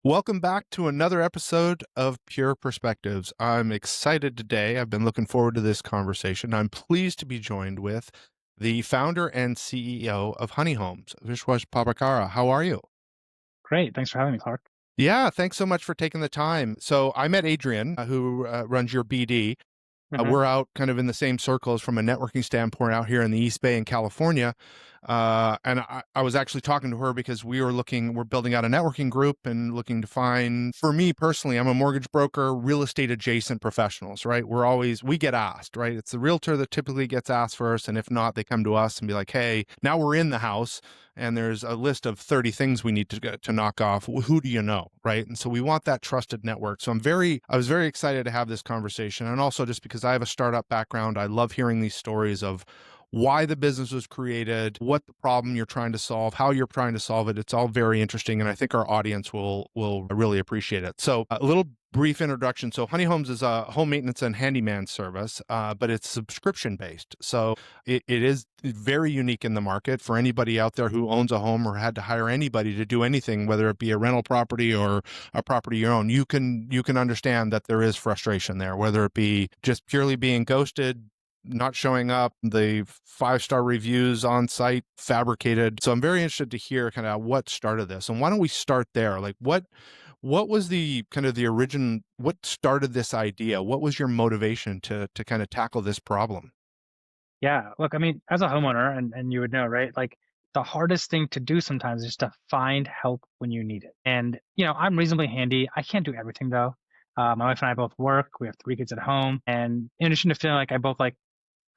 Welcome back to another episode of Pure Perspectives. I'm excited today. I've been looking forward to this conversation. I'm pleased to be joined with the founder and CEO of Honey Homes, Vishwas Prabhakara. How are you? Great. Thanks for having me, Clark. Yeah, thanks so much for taking the time. So I met Adrian, who runs your BD. hmm We're out kind of in the same circles from a networking standpoint out here in the East Bay in California. And I was actually talking to her because we're building out a networking group and looking to find, for me personally, I'm a mortgage broker, real estate adjacent professionals, right? We get asked, right? It's the realtor that typically gets asked first. And if not, they come to us and be like, hey, now we're in the house and there's a list of 30 things we need to knock off. Who do you know, right? And so we want that trusted network. So I was very excited to have this conversation. And also just because I have a startup background, I love hearing these stories of why the business was created, what the problem you're trying to solve, how you're trying to solve it. It's all very interesting, and I think our audience will really appreciate it. So a little brief introduction. So Honey Homes is a home maintenance and handyman service, but it's subscription based. So it is very unique in the market for anybody out there who owns a home or had to hire anybody to do anything, whether it be a rental property or a property you own. You can understand that there is frustration there, whether it be just purely being ghosted, not showing up, the 5-star reviews on site fabricated. So I'm very interested to hear kind of what started this. And why don't we start there? Like what was the kind of the origin, what started this idea? What was your motivation to kind of tackle this problem? Yeah. Look, I mean, as a homeowner, and you would know, right? Like the hardest thing to do sometimes is to find help when you need it. And, I'm reasonably handy. I can't do everything though. My wife and I both work. We have 3 kids at home. And in addition to feeling like I both like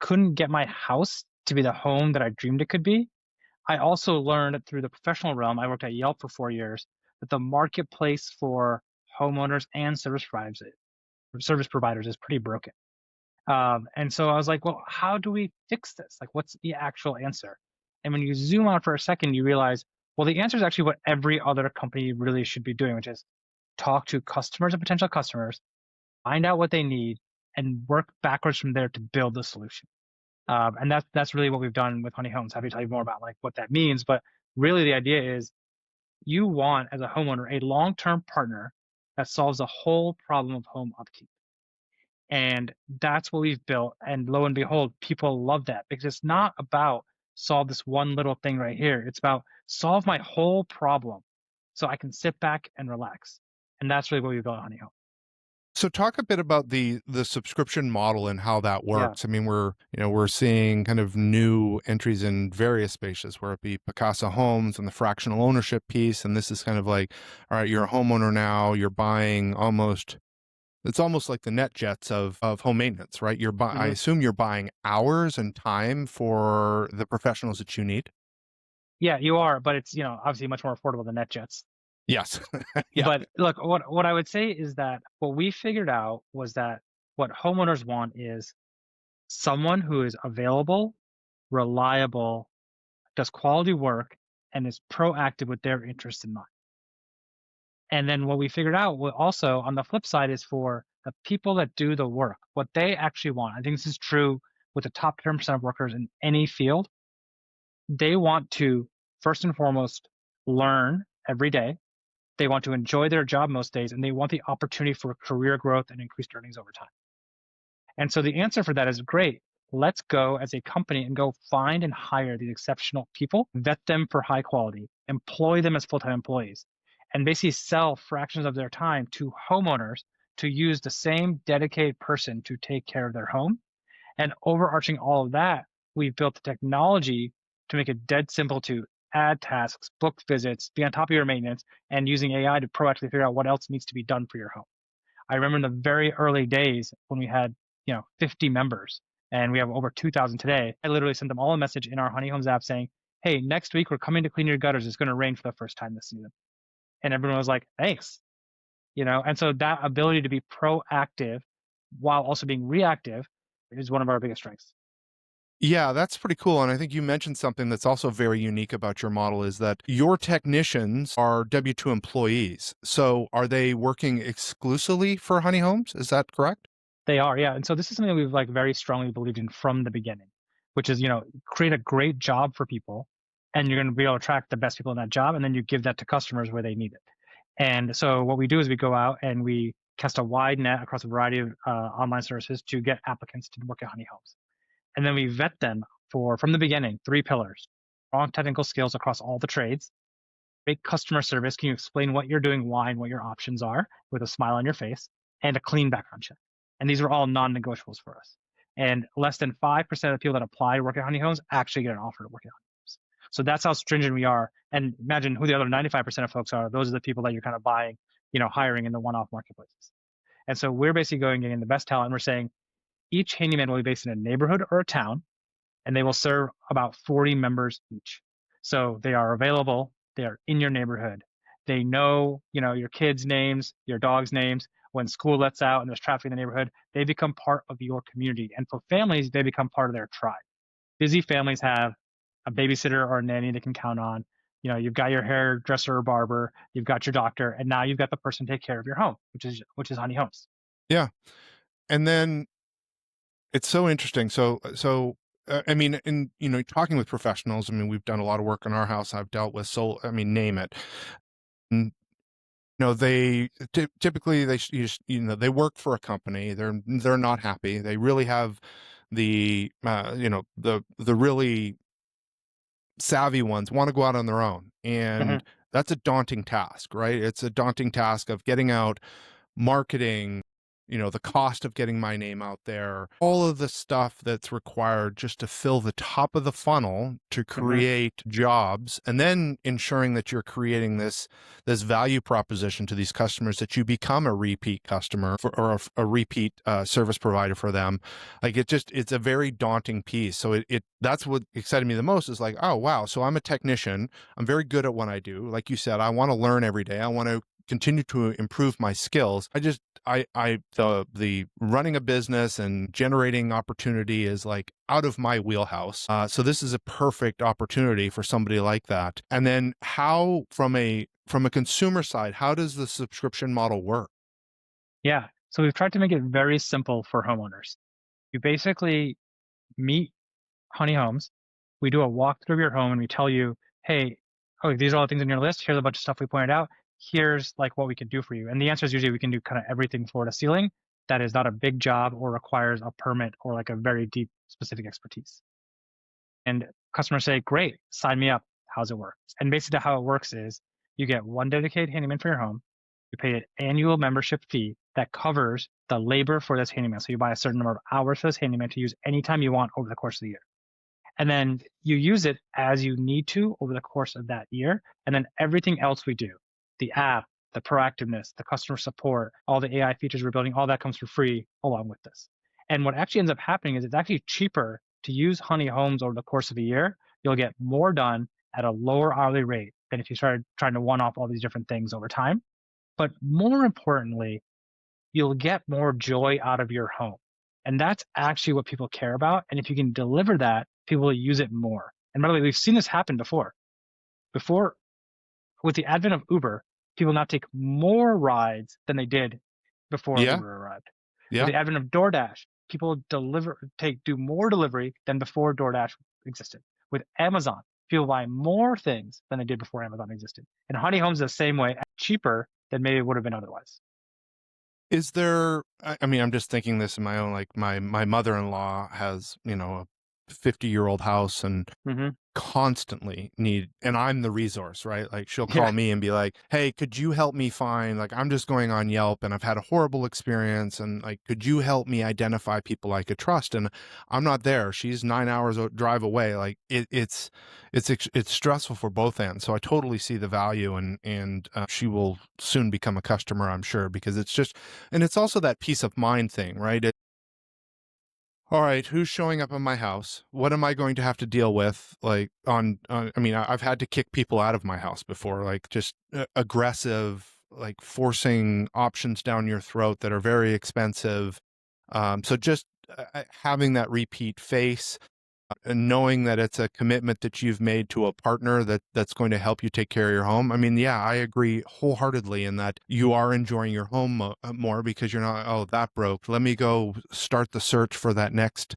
couldn't get my house to be the home that I dreamed it could be, I also learned through the professional realm. I worked at Yelp for 4 years that the marketplace for homeowners and service providers is pretty broken. And so I was like, well, how do we fix this? Like, what's the actual answer? And when you zoom out for a second, you realize, well, the answer is actually what every other company really should be doing, which is talk to customers and potential customers, find out what they need, and work backwards from there to build the solution. And that's really what we've done with Honey Homes. Happy to tell you more about like what that means. But really, the idea is you want, as a homeowner, a long-term partner that solves the whole problem of home upkeep. And that's what we've built. And lo and behold, people love that because it's not about solve this one little thing right here. It's about solve my whole problem so I can sit back and relax. And that's really what we built at Honey Home. So talk a bit about the subscription model and how that Yeah. works. I mean, we're seeing kind of new entries in various spaces, where it be Picasa Homes and the fractional ownership piece. And this is kind of like, all right, you're a homeowner now, you're buying it's almost like the net jets of home maintenance, right? I hmm assume you're buying hours and time for the professionals that you need. Yeah, you are, but it's, obviously much more affordable than NetJets. Yes. Yeah. But look, what I would say is that what we figured out was that what homeowners want is someone who is available, reliable, does quality work, and is proactive with their interest in mind. And then what we figured out also on the flip side is for the people that do the work, what they actually want. I think this is true with the top 10% of workers in any field. They want to, first and foremost, learn every day. They want to enjoy their job most days, and they want the opportunity for career growth and increased earnings over time. And so the answer for that is great. Let's go as a company and go find and hire these exceptional people, vet them for high quality, employ them as full-time employees, and basically sell fractions of their time to homeowners to use the same dedicated person to take care of their home. And overarching all of that, we've built the technology to make it dead simple to add tasks, book visits, be on top of your maintenance, and using AI to proactively figure out what else needs to be done for your home. I remember in the very early days when we had, 50 members and we have over 2,000 today. I literally sent them all a message in our Honey Homes app saying, "Hey, next week we're coming to clean your gutters. It's going to rain for the first time this season." And everyone was like, "Thanks." And so that ability to be proactive while also being reactive is one of our biggest strengths. Yeah, that's pretty cool. And I think you mentioned something that's also very unique about your model is that your technicians are W-2 employees. So are they working exclusively for Honey Homes? Is that correct? They are, yeah. And so this is something we've like very strongly believed in from the beginning, which is, create a great job for people and you're going to be able to attract the best people in that job. And then you give that to customers where they need it. And so what we do is we go out and we cast a wide net across a variety of online services to get applicants to work at Honey Homes. And then we vet them for, from the beginning, three pillars: strong technical skills across all the trades, great customer service. Can you explain what you're doing, why, and what your options are with a smile on your face, and a clean background check. And these are all non negotiables for us. And less than 5% of the people that apply to work at Honey Homes actually get an offer to work at Honey Homes. So that's how stringent we are. And imagine who the other 95% of folks are. Those are the people that you're kind of buying, hiring in the one off marketplaces. And so we're basically going in the best talent. And we're saying each handyman will be based in a neighborhood or a town, and they will serve about 40 members each. So they are available, they are in your neighborhood. They know, your kids' names, your dog's names. When school lets out and there's traffic in the neighborhood, they become part of your community. And for families, they become part of their tribe. Busy families have a babysitter or a nanny they can count on. You've got your hairdresser or barber, you've got your doctor, and now you've got the person to take care of your home, which is Honey Homes. Yeah. And then it's so interesting. I mean, in, talking with professionals, I mean, we've done a lot of work on our house. I've dealt with I mean, name it. And, they typically they work for a company. They're not happy. They really have the really savvy ones want to go out on their own. Hmm. And that's a daunting task, right? It's a daunting task of getting out, marketing, the cost of getting my name out there, all of the stuff that's required just to fill the top of the funnel to Hmm. create jobs, and then ensuring that you're creating this value proposition to these customers, that you become a repeat customer or a repeat service provider for them. Like it's a very daunting piece. So that's what excited me the most, is like, oh wow, so I'm a technician. I'm very good at what I do. Like you said, I want to learn every day. I want to continue to improve my skills. The running a business and generating opportunity is like out of my wheelhouse. So this is a perfect opportunity for somebody like that. And then how, from a consumer side, how does the subscription model work? Yeah. So we've tried to make it very simple for homeowners. You basically meet Honey Homes. We do a walkthrough of your home and we tell you, hey, oh, these are all the things on your list. Here's a bunch of stuff we pointed out. Here's like what we can do for you. And the answer is usually we can do kind of everything floor to ceiling that is not a big job or requires a permit or like a very deep specific expertise. And customers say, great, sign me up. How's it work? And basically how it works is you get one dedicated handyman for your home. You pay an annual membership fee that covers the labor for this handyman. So you buy a certain number of hours for this handyman to use anytime you want over the course of the year. And then you use it as you need to over the course of that year. And then everything else we do, the app, the proactiveness, the customer support, all the AI features we're building, all that comes for free along with this. And what actually ends up happening is it's actually cheaper to use Honey Homes over the course of a year. You'll get more done at a lower hourly rate than if you started trying to one off all these different things over time. But more importantly, you'll get more joy out of your home. And that's actually what people care about. And if you can deliver that, people will use it more. And by the way, we've seen this happen before. Before, with the advent of Uber, people now take more rides than they did before Yeah. Uber arrived. With Yeah. the advent of DoorDash, people do more delivery than before DoorDash existed. With Amazon, people buy more things than they did before Amazon existed. And Honey Homes is the same way, cheaper than maybe it would have been otherwise. Is there, I mean, I'm just thinking this in my own, like my mother-in-law has, a 50-year-old house, and Hmm. constantly need, and I'm the resource, right? Like she'll Yeah. call me and be like, "Hey, could you help me find, like, I'm just going on Yelp and I've had a horrible experience, and like, could you help me identify people I could trust?" And I'm not there. She's 9 hours drive away. Like it's stressful for both ends. So I totally see the value, and she will soon become a customer, I'm sure, because it's just, and it's also that peace of mind thing, right? All right, who's showing up in my house? What am I going to have to deal with? Like I mean, I've had to kick people out of my house before, like just aggressive, like forcing options down your throat that are very expensive. So just having that repeat face, and knowing that it's a commitment that you've made to a partner that's going to help you take care of your home. I mean, yeah, I agree wholeheartedly in that you are enjoying your home more, because you're not, oh, that broke. Let me go start the search for that next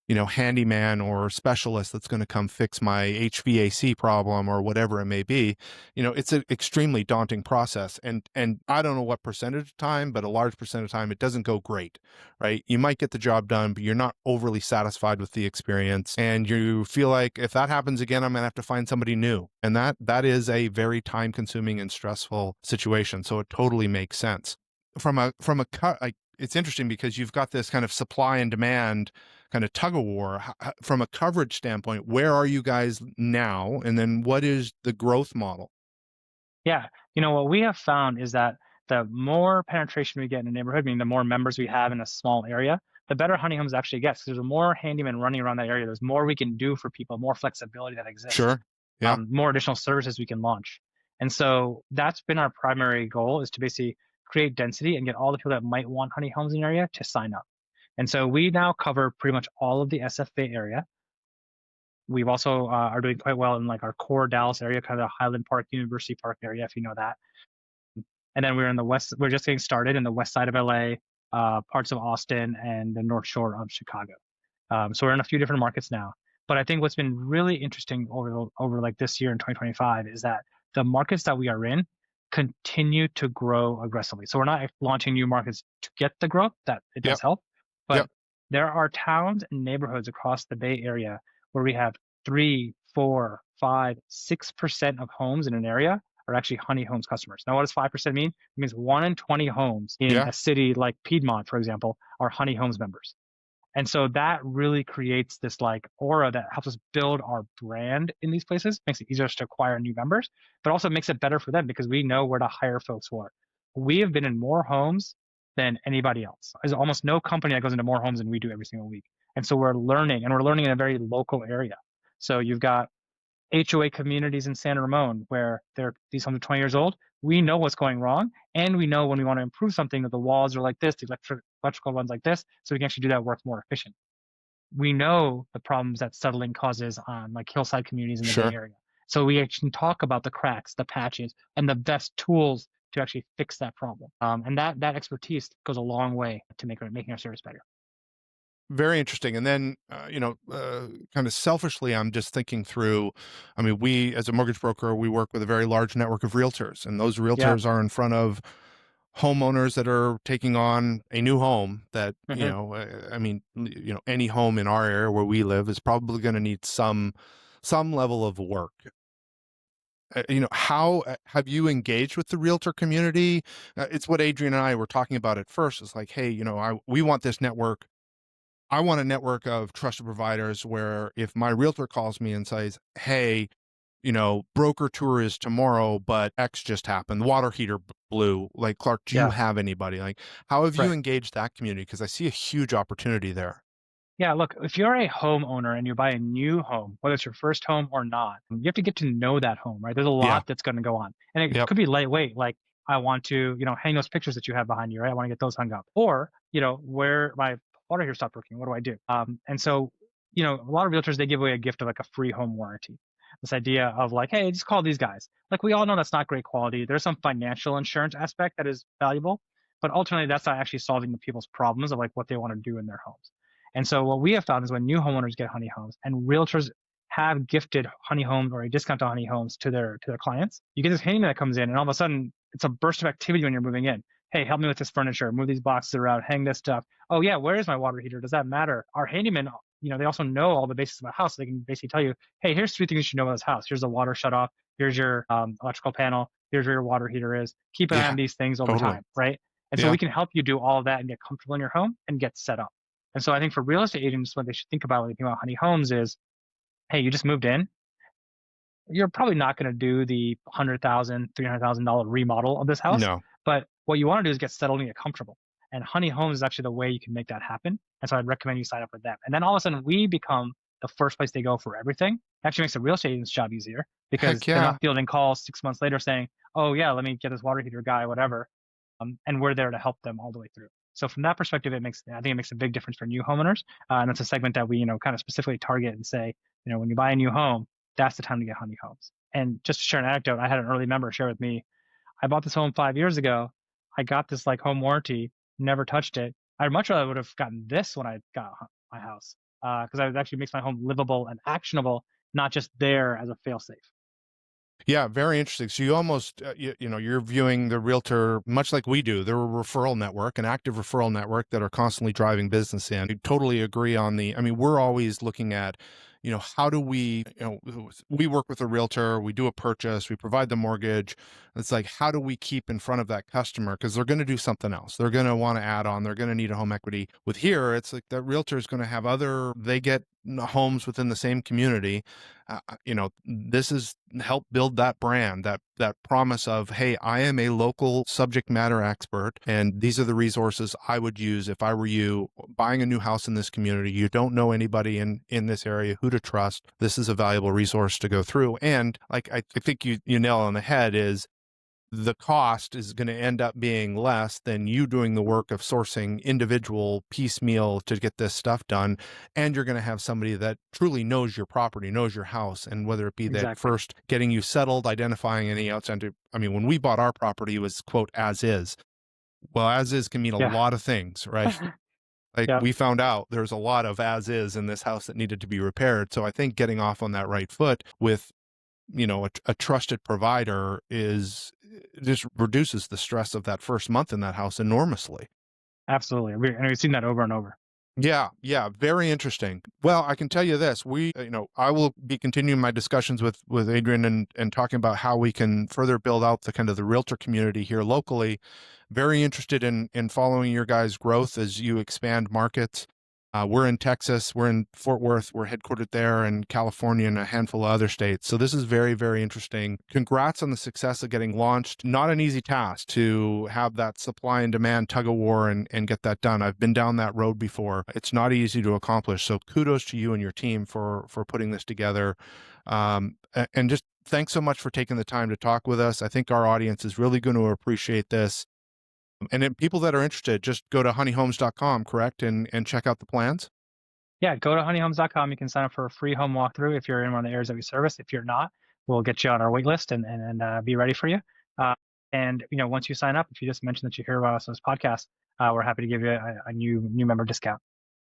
handyman or specialist that's going to come fix my HVAC problem or whatever it may be. It's an extremely daunting process. And I don't know what percentage of time, but a large percentage of time, it doesn't go great, right? You might get the job done, but you're not overly satisfied with the experience. And you feel like if that happens again, I'm going to have to find somebody new. And that is a very time consuming and stressful situation. So it totally makes sense. From a cut, like, it's interesting because you've got this kind of supply and demand kind of tug of war. From a coverage standpoint, where are you guys now? And then what is the growth model? Yeah. What we have found is that the more penetration we get in a neighborhood, meaning the more members we have in a small area, the better honey homes actually gets. There's more handymen running around that area. There's more we can do for people, more flexibility that exists, Sure. Yeah. more additional services we can launch. And so that's been our primary goal, is to basically create density and get all the people that might want honey homes in the area to sign up. And so we now cover pretty much all of the SF Bay area. We've also are doing quite well in like our core Dallas area, kind of the Highland Park, University Park area, if you know that. And then we're in the west. We're just getting started in the west side of LA, parts of Austin, and the North Shore of Chicago. So we're in a few different markets now. But I think what's been really interesting over like this year in 2025 is that the markets that we are in continue to grow aggressively. So we're not launching new markets to get the growth, that it does Yep. help, but Yep. there are towns and neighborhoods across the Bay Area where we have 3, 4, 5, 6% of homes in an area are actually honey homes customers. Now, what does 5% mean? It means 1 in 20 homes in Yeah. a city like Piedmont, for example, are honey homes members. And so that really creates this like aura that helps us build our brand in these places, makes it easier to acquire new members, but also makes it better for them because we know where to hire folks for. We have been in more homes than anybody else. There's almost no company that goes into more homes than we do every single week. And so we're learning, and we're learning in a very local area. So you've got HOA communities in San Ramon where these homes are 20 years old. We know what's going wrong, and we know when we want to improve something that the walls are like this, the electrical ones like this, so we can actually do that work more efficient. We know the problems that settling causes on like hillside communities in the Bay Sure. Area. So we can talk about the cracks, the patches, and the best tools to actually fix that problem. And that expertise goes a long way to making our service better. Very interesting. And then, kind of selfishly, I'm just thinking through. I mean, we, as a mortgage broker, we work with a very large network of realtors, and those Yeah. realtors are in front of homeowners that are taking on a new home that, Hmm. I mean, any home in our area where we live is probably going to need some level of work. How have you engaged with the realtor community? It's what Adrian and I were talking about at first. It's like, hey, we want this network. I want a network of trusted providers where if my realtor calls me and says, hey, broker tour is tomorrow, but X just happened, the water heater blew. Like, Clark, do you Yeah. have anybody? Like, how have you Right. engaged that community? Because I see a huge opportunity there. Yeah, look, if you're a homeowner and you buy a new home, whether it's your first home or not, you have to get to know that home, right? There's a Yeah. lot that's going to go on. And it Yep. could be lightweight, like I want to, hang those pictures that you have behind you, right? I want to get those hung up. Or, where my water heater stopped working, what do I do? And so, a lot of realtors, they give away a gift of like a free home warranty. This idea of like, hey, just call these guys. Like we all know that's not great quality. There's some financial insurance aspect that is valuable, but ultimately that's not actually solving the people's problems of like what they want to do in their homes. And so what we have found is when new homeowners get honey homes and realtors have gifted honey homes or a discount to honey homes to their clients, you get this handyman that comes in and all of a sudden it's a burst of activity when you're moving in. Hey, help me with this furniture, move these boxes around, hang this stuff. Oh yeah, where is my water heater? Does that matter? Our handyman, they also know all the basics of a house. So they can basically tell you, hey, here's 3 things you should know about this house. Here's the water shut off. Here's your electrical panel. Here's where your water heater is. Keep an eye Yeah. on these things over Totally. time, right? And so Yeah. we can help you do all of that and get comfortable in your home and get set up. And so I think for real estate agents, what they should think about when they think about honey homes is, hey, you just moved in. You're probably not going to do the $100,000, $300,000 remodel of this house, No. but what you want to do is get settled and get comfortable. And honey homes is actually the way you can make that happen. And so I'd recommend you sign up with them. And then all of a sudden, we become the first place they go for everything. It actually makes the real estate agent's job easier because Heck they're yeah. not fielding calls 6 months later saying, oh yeah, let me get this water heater guy, whatever. And we're there to help them all the way through. So from that perspective, I think it makes a big difference for new homeowners. And that's a segment that we, kind of specifically target and say, when you buy a new home, that's the time to get honey homes. And just to share an anecdote, I had an early member share with me, I bought this home 5 years ago. I got this like home warranty, never touched it. I much rather would have gotten this when I got my house. because it actually makes my home livable and actionable, not just there as a fail-safe. Yeah, very interesting. So you almost, you're viewing the realtor much like we do. They're a referral network, an active referral network that are constantly driving business in. I totally agree on I mean, we're always looking at, how do we, we work with a realtor, we do a purchase, we provide the mortgage. It's like, how do we keep in front of that customer? Because they're going to do something else. They're going to want to add on, they're going to need a home equity. With here, it's like that realtor is going to have they get homes within the same community. This is help build that brand, that promise of, hey, I am a local subject matter expert, and these are the resources I would use if I were you buying a new house in this community. You don't know anybody in this area who to trust. This is a valuable resource to go through. And like I think you nail on the head is the cost is going to end up being less than you doing the work of sourcing individual piecemeal to get this stuff done. And you're going to have somebody that truly knows your property, knows your house. And whether it be that Exactly. first getting you settled, identifying any outside, I mean, when we bought our property, it was quote, as is. Well, as is can mean a Yeah. lot of things, right? Like Yep. we found out there's a lot of as is in this house that needed to be repaired. So I think getting off on that right foot with a trusted provider just reduces the stress of that first month in that house enormously. Absolutely. And we've seen that over and over. Yeah, yeah, very interesting. Well, I can tell you this, I will be continuing my discussions with Adrian and talking about how we can further build out the kind of the realtor community here locally. Very interested in following your guys' growth as you expand markets. We're in Texas, we're in Fort Worth, we're headquartered there, and California and a handful of other states. So this is very, very interesting. Congrats on the success of getting launched. Not an easy task to have that supply and demand tug of war and get that done. I've been down that road before. It's not easy to accomplish. So kudos to you and your team for putting this together. And just thanks so much for taking the time to talk with us. I think our audience is really going to appreciate this. And then people that are interested, just go to honeyhomes.com, correct? And check out the plans. Yeah, go to honeyhomes.com. You can sign up for a free home walkthrough if you're in one of the areas that we service. If you're not, we'll get you on our wait list and be ready for you. And once you sign up, if you just mention that you hear about us on this podcast, we're happy to give you a new member discount.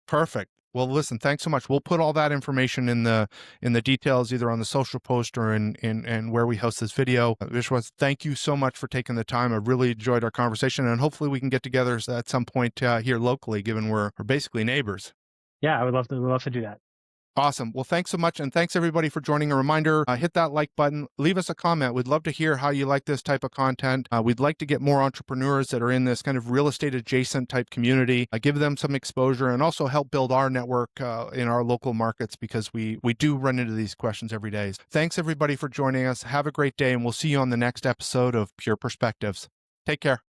Perfect. Well, listen, thanks so much. We'll put all that information in the details, either on the social post or in where we host this video. Vishwas, thank you so much for taking the time. I really enjoyed our conversation, and hopefully we can get together at some point here locally, given we're basically neighbors. Yeah, I would love to do that. Awesome. Well, thanks so much. And thanks everybody for joining. A reminder, hit that like button, leave us a comment. We'd love to hear how you like this type of content. We'd like to get more entrepreneurs that are in this kind of real estate adjacent type community, give them some exposure and also help build our network in our local markets, because we do run into these questions every day. Thanks everybody for joining us. Have a great day, and we'll see you on the next episode of Pure Perspectives. Take care.